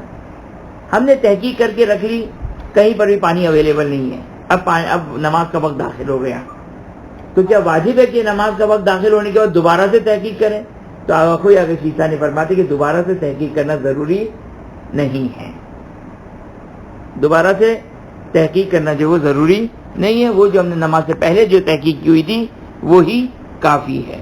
ہم نے تحقیق کر کے رکھ لی کہیں پر بھی پانی اویلیبل نہیں ہے, اب نماز کا وقت داخل ہو گیا, تو کیا واجب ہے کہ نماز کا وقت داخل ہونے کے بعد دوبارہ سے تحقیق کریں؟ تو آغائی آغائی سیستانی فرماتے کہ دوبارہ سے تحقیق کرنا ضروری نہیں ہے. دوبارہ سے تحقیق کرنا جو وہ ضروری نہیں ہے, وہ جو ہم نے نماز سے پہلے جو تحقیق کی ہوئی تھی وہی کافی ہے.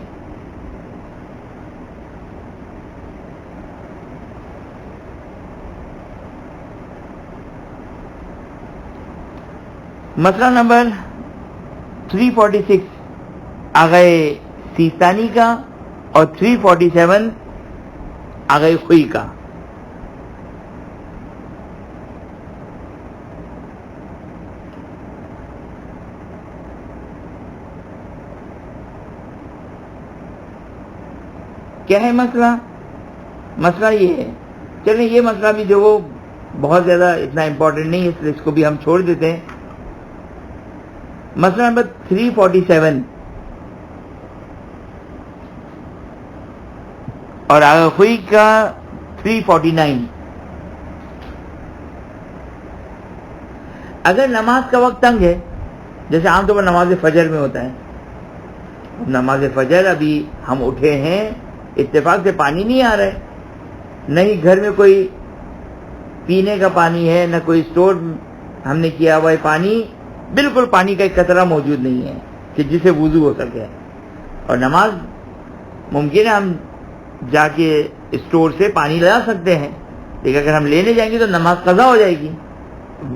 مسئلہ نمبر 346 آغائی سیستانی کا اور 347 آغائی خوئی کا. کیا ہے مسئلہ یہ ہے, چلیں یہ مسئلہ بھی جو وہ بہت زیادہ اتنا امپورٹنٹ نہیں ہے, اس کو بھی ہم چھوڑ دیتے ہیں. مسئلہ نمبر 347 اور آغائی خوئی کا 349. اگر نماز کا وقت تنگ ہے, جیسے عام طور پر نماز فجر میں ہوتا ہے, نماز فجر ابھی ہم اٹھے ہیں, اتفاق سے پانی نہیں آ رہا ہے, نہیں گھر میں کوئی پینے کا پانی ہے, نہ کوئی اسٹور ہم نے کیا ہوا ہے پانی, بالکل پانی کا ایک قطرہ موجود نہیں ہے کہ جسے وضو ہو سکے. اور نماز ممکن ہے ہم جا کے اسٹور سے پانی لا سکتے ہیں, لیکن اگر ہم لینے جائیں گے تو نماز قضا ہو جائے گی.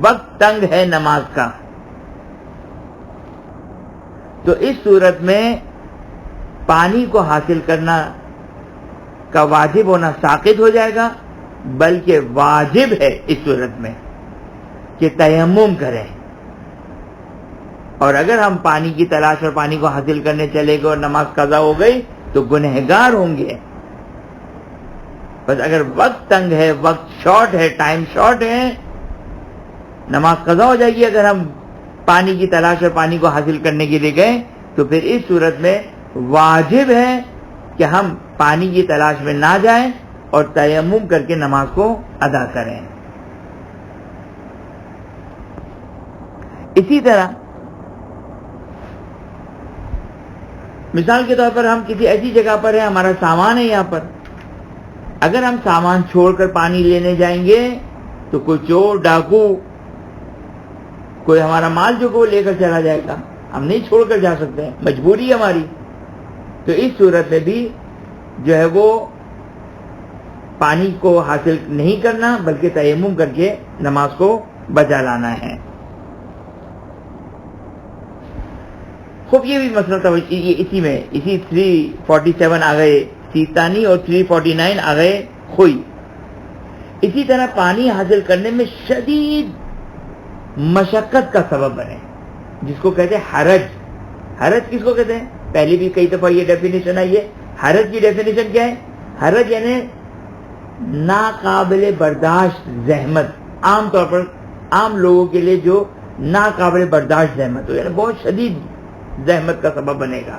وقت تنگ ہے نماز کا, تو اس صورت میں پانی کو حاصل کرنا کا واجب ہونا ساقط ہو جائے گا, بلکہ واجب ہے اس صورت میں کہ تیمم کریں اور اگر ہم پانی کی تلاش اور پانی کو حاصل کرنے چلے گئے اور نماز قضا ہو گئی تو گنہگار ہوں گے. بس اگر وقت تنگ ہے، وقت شارٹ ہے، ٹائم شارٹ ہے، نماز قضا ہو جائے گی. اگر ہم پانی کی تلاش اور پانی کو حاصل کرنے کے لیے گئے تو پھر اس صورت میں واجب ہے کہ ہم پانی کی تلاش میں نہ جائیں اور تیمم کر کے نماز کو ادا کریں. اسی طرح مثال کے طور پر ہم کسی ایسی جگہ پر ہیں، ہمارا سامان ہے یہاں پر، اگر ہم سامان چھوڑ کر پانی لینے جائیں گے تو کوئی چور ڈاکو کوئی ہمارا مال جو کو لے کر چلا جائے گا، ہم نہیں چھوڑ کر جا سکتے ہیں، مجبوری ہے ہماری. تو اس صورت میں بھی جو ہے وہ پانی کو حاصل نہیں کرنا بلکہ تیمم کر کے نماز کو بجا لانا ہے. خوب یہ بھی مسئلہ تھا اسی میں، اسی 347 آ گئے سیستانی اور 349 آ گئے خوئی. اسی طرح پانی حاصل کرنے میں شدید مشقت کا سبب بنے، جس کو کہتے ہیں حرج. حرج کس کو کہتے ہیں؟ پہلے بھی کئی دفعہ یہ ڈیفینیشن آئی ہے. حرج کی ڈیفینیشن کیا ہے؟ حرج یعنی ناقابل برداشت زحمت، عام طور پر عام لوگوں کے لیے جو ناقابل برداشت زحمت ہو، یعنی بہت شدید زحمت کا سبب بنے گا.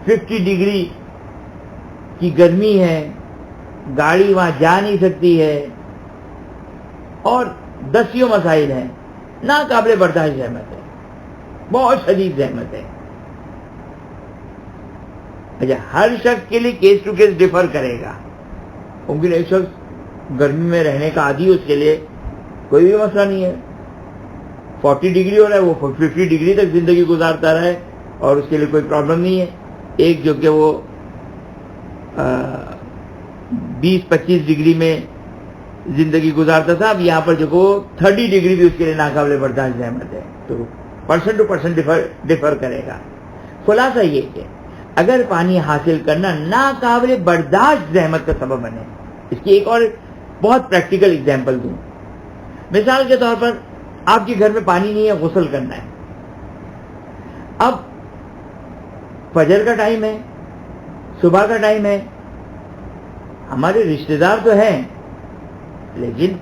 50 ڈگری کی گرمی ہے، گاڑی وہاں جا نہیں سکتی ہے، اور دسیوں مسائل ہیں، ناقابل برداشت زحمت ہے، بہت شدید زحمت ہے. اچھا، ہر شخص کے لیے کیس ٹو کیس ڈیفر کرے گا. ممکن ایک شخص گرمی میں رہنے کا عادی، اس کے لیے کوئی بھی مسئلہ نہیں ہے، 40 ڈگری ہو رہا ہے وہ 50 ڈگری تک زندگی گزارتا رہا ہے اور اس کے لیے کوئی پرابلم نہیں ہے. ایک جو کہ وہ 20-25 ڈگری میں زندگی گزارتا تھا، اب یہاں پر جو کہ 30 ڈگری بھی اس کے لیے ناقابل برداشت زحمت ہے. تو پرسن ٹو پرسن ڈیفر کرے گا. خلاصہ یہ کہ اگر پانی حاصل کرنا ناقابل برداشت زحمت کا سبب بنے، اس کی ایک اور بہت پریکٹیکل اگزامپل دوں. مثال کے طور پر آپ کے گھر میں پانی نہیں ہے، غسل کرنا ہے. اب فجر کا ٹائم ہے، صبح کا ٹائم ہے، ہمارے رشتہ دار تو ہیں لیکن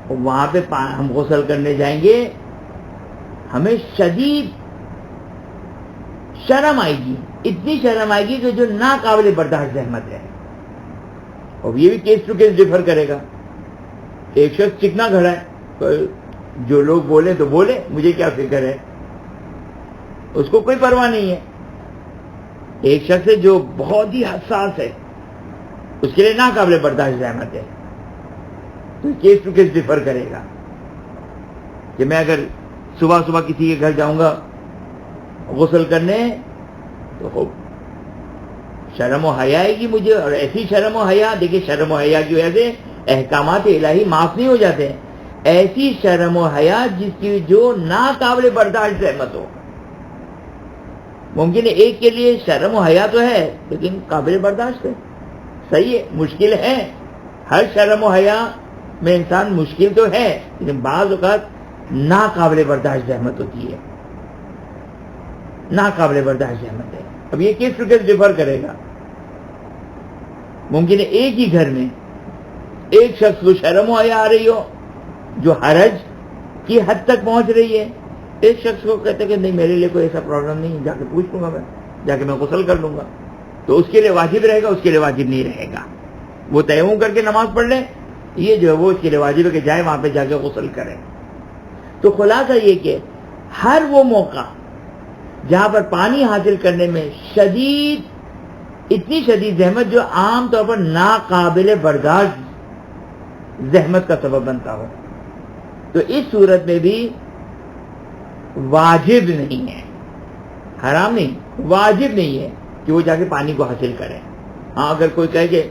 وہاں پہ ہم غسل کرنے جائیں گے، ہمیں شدید شرم آئے گی، اتنی شرم آئے گی کہ جو ناقابل برداشت زحمت ہے. اور یہ بھی کیس ٹو کیس ڈیفر کرے گا. ایک شخص چکنا کھڑا ہے، جو لوگ بولے تو بولے، مجھے کیا فکر ہے، اس کو کوئی پرواہ نہیں ہے. ایک شخص ہے جو بہت ہی حساس ہے، اس کے لیے ناقابل برداشت زحمت ہے. تو کیس ٹو کیس ڈیفر کرے گا کہ میں اگر صبح صبح کسی کے گھر جاؤں گا غسل کرنے تو خوب شرم و حیا آئے گی مجھے، اور ایسی شرم و حیا، دیکھیں شرم و حیا کی وجہ سے احکامات الہی معاف نہیں ہو جاتے ہیں. ایسی شرم و حیا جس کی جو ناقابل برداشت زحمت ہو. ممکن ہے ایک کے لیے شرم و حیا تو ہے لیکن قابل برداشت ہے، صحیح ہے، مشکل ہے. ہر شرم و حیا میں انسان مشکل تو ہے لیکن بعض اوقات ناقابل برداشت زحمت ہوتی ہے، ناقابل برداشت زحمت ہے. اب یہ کس طرح ڈیفر کرے گا. ممکن ہے ایک ہی گھر میں ایک شخص کو شرم و حیا آ رہی ہو جو حرج کی حد تک پہنچ رہی ہے، ایک شخص کو کہتے کہ نہیں میرے لیے کوئی ایسا پرابلم نہیں، جا کے پوچھ لوں گا، میں جا کے میں غسل کر لوں گا. تو اس کے لیے واجب رہے گا، اس کے لیے واجب نہیں رہے گا. وہ تیمم کر کے نماز پڑھ لے، یہ جو ہے وہ اس کے لیے واجب ہے کہ جائے وہاں پہ جا کے غسل کرے. تو خلاصہ یہ کہ ہر وہ موقع جہاں پر پانی حاصل کرنے میں اتنی شدید زحمت جو عام طور پر ناقابل برداشت زحمت کا سبب بنتا ہو، تو اس صورت میں بھی واجب نہیں ہے، حرام نہیں، واجب نہیں ہے کہ وہ جا کے پانی کو حاصل کرے. ہاں اگر کوئی کہے کہ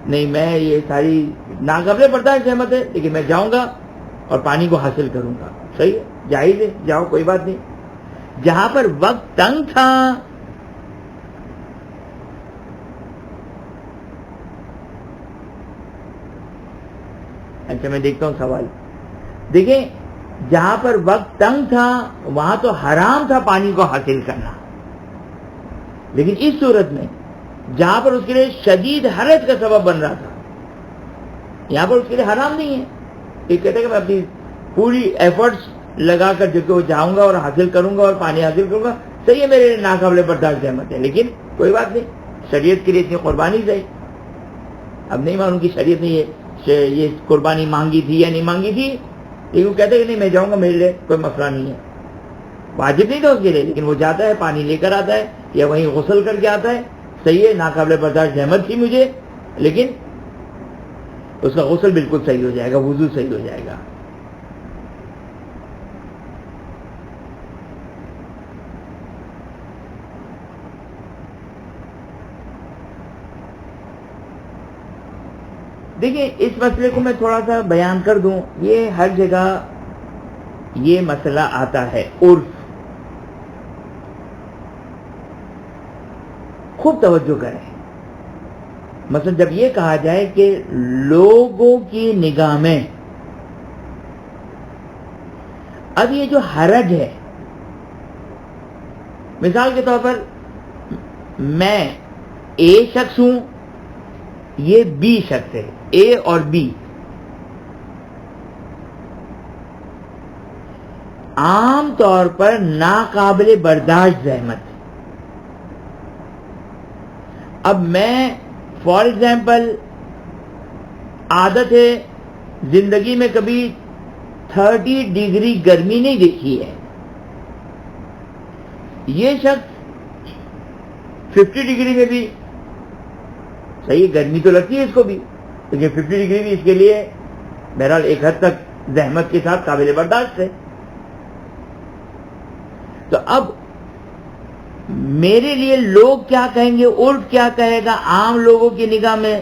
نہیں میں یہ ساری ناقابل برداشت زحمت ہے لیکن میں جاؤں گا اور پانی کو حاصل کروں گا، صحیح ہے، جائز ہے، جاؤ، کوئی بات نہیں. جہاں پر وقت تنگ تھا، اچھا میں دیکھتا ہوں سوال. دیکھیں جہاں پر وقت تنگ تھا وہاں تو حرام تھا پانی کو حاصل کرنا، لیکن اس صورت میں جہاں پر اس کے لیے شدید حرج کا سبب بن رہا تھا یہاں پر اس کے لیے حرام نہیں ہے. یہ کہتے ہیں کہ میں اپنی پوری ایفرٹس لگا کر جو جاؤں گا اور حاصل کروں گا اور پانی حاصل کروں گا، صحیح ہے، میرے لیے ناقابل برداشت احمد ہے، لیکن کوئی بات نہیں، شریعت کے لیے اتنی قربانی صحیح. اب نہیں معلوم کہ شریعت نے یہ قربانی مانگی تھی یا نہیں مانگی تھی، لیکن وہ کہتے ہیں کہ نہیں میں جاؤں گا، میرے لیے کوئی مسئلہ نہیں ہے، واجب نہیں تھا اس کے لیے، لیکن وہ جاتا ہے، پانی لے کر آتا ہے یا وہیں غسل کر کے آتا ہے، صحیح ہے، ناقابل برداشت احمد تھی مجھے، لیکن اس کا غسل بالکل صحیح ہو جائے گا، وضو صحیح ہو جائے گا. دیکھیں اس مسئلے کو میں تھوڑا سا بیان کر دوں. یہ ہر جگہ یہ مسئلہ آتا ہے، عرف. خوب توجہ کریں. مثلا جب یہ کہا جائے کہ لوگوں کی نگاہ میں، اب یہ جو حرج ہے، مثال کے طور پر میں اے شخص ہوں، یہ بی شخص ہے، اے اور بی، عام طور پر ناقابل برداشت زحمت. اب میں فار ایگزامپل عادت ہے زندگی میں کبھی 30 ڈگری گرمی نہیں دیکھی ہے، یہ شخص 50 ڈگری میں بھی صحیح گرمی تو لگتی ہے اس کو بھی، لیکن 50 ڈگری بھی اس کے لیے بہرحال ایک حد تک زحمت کے ساتھ قابل برداشت ہے. تو اب میرے لیے لوگ کیا کہیں گے، عرف کیا کہے گا، عام لوگوں کی نگاہ میں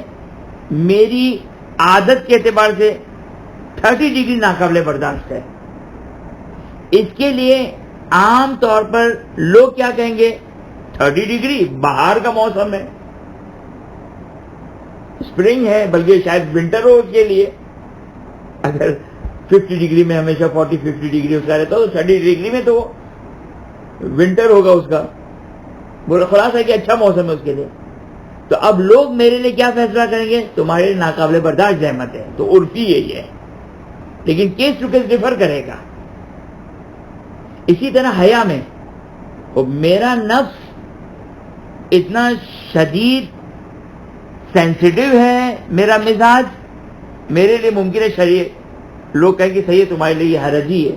میری عادت کے اعتبار سے 30 ڈگری ناقابل برداشت ہے. اس کے لیے عام طور پر لوگ کیا کہیں گے، 30 ڈگری باہر کا موسم ہے، اسپرنگ ہے، بلکہ شاید ونٹر ہو اس کے لیے. اگر 50 ڈگری میں ہمیشہ 40-50 ڈگری اس کا رہتا ہو، 30 ڈگری میں تو ونٹر ہوگا اس کا. بولا خلاصہ ہے کہ اچھا موسم ہے اس کے لیے. تو اب لوگ میرے لیے کیا فیصلہ کریں گے، تمہارے لیے ناقابل برداشت زحمت ہے، تو عرفی یہی ہے، لیکن کیس ٹو کیس ڈیفر کرے گا. اسی طرح حیا میں میرا نفس اتنا شدید سینسیٹیو ہے، میرا مزاج، میرے لیے ممکن ہے شریعت لوگ کہیں کہ صحیح ہے تمہارے لیے یہ حرج ہی ہے.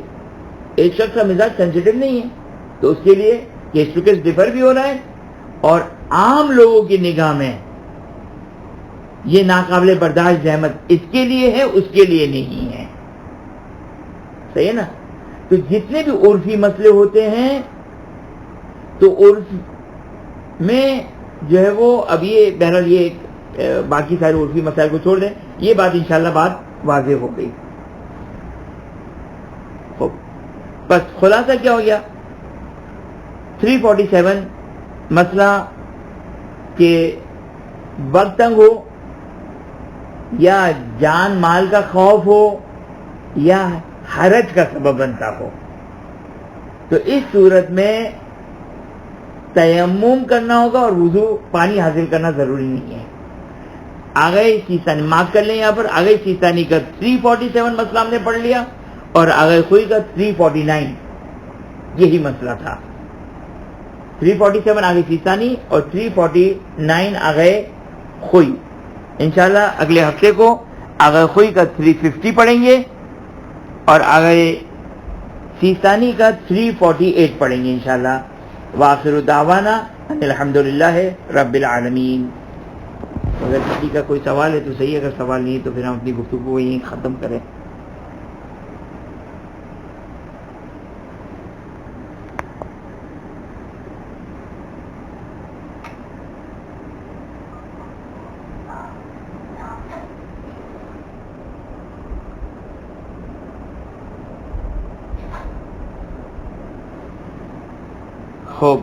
ایک شخص کا مزاج سینسیٹیو نہیں ہے، تو اس کے لیے کیس ٹو کیس ڈیفر بھی ہو رہا ہے، اور عام لوگوں کی نگاہ میں یہ ناقابل برداشت زحمت اس کے لیے ہے، اس کے لیے نہیں ہے. صحیح ہے نا؟ تو جتنے بھی عرفی مسئلے ہوتے ہیں تو عرف میں جو ہے وہ اب یہ بہرحال یہ باقی سارے عرفی مسائل کو چھوڑ دیں، یہ بات انشاءاللہ بات واضح ہو گئی. بس خلاصہ کیا ہو گیا، 347 مسئلہ کہ وقت تنگ ہو یا جان مال کا خوف ہو یا حرج کا سبب بنتا ہو، تو اس صورت میں تیمم کرنا ہوگا اور وضو پانی حاصل کرنا ضروری نہیں ہے. آگئے سیستانی معاف کر لیں، یہاں پر آگئے سیستانی کا 347 مسئلہ ہم نے پڑھ لیا، اور آگئے خوئی کا 349 یہی مسئلہ تھا. 347 آگئے سیستانی اور 349 آگئے خوئی. انشاءاللہ اگلے ہفتے کو آگئے خوئی کا 350 پڑھیں گے اور آگئے سیستانی کا 348 پڑھیں گے انشاءاللہ. وآخر دعوانا ان الحمدللہ رب العالمین. اگر کسی کا کوئی سوال ہے تو صحیح، اگر سوال نہیں تو پھر ہم اپنی گفتگو کو یہیں ختم کریں. خوب،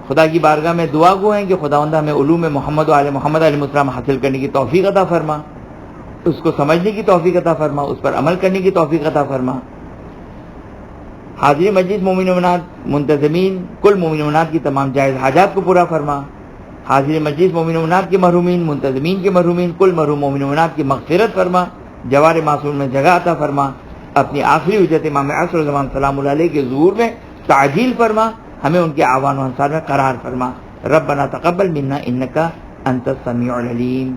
خدا کی بارگاہ میں دعا گو ہیں کہ خداوند ہمیں علوم محمد و آل محمد علیہ السلام حاصل کرنے کی توفیق عطا فرما. اس کو سمجھنے کی توفیق عطا فرما، اس پر عمل کرنے کی توفیق عطا فرما۔ حاضری مجلس مومن و مومنات منتظمین کل مومن و مومنات کی تمام جائز حاجات کو پورا فرما۔ حاضری مجلس مومن و مومنات کے محرومین، منتظمین کے محرومین، کل محروم مومن و مومنات کی مغفرت فرما، جوار معصوم میں جگہ عطا فرما۔ اپنی آخری حجت امام عصر زمان سلام اللہ علیہ کے ظہور میں تعجیل فرما، ہمیں ان کے اعوان و انصار میں قرار فرما۔ ربنا تقبل منا انک انت السمیع العلیم۔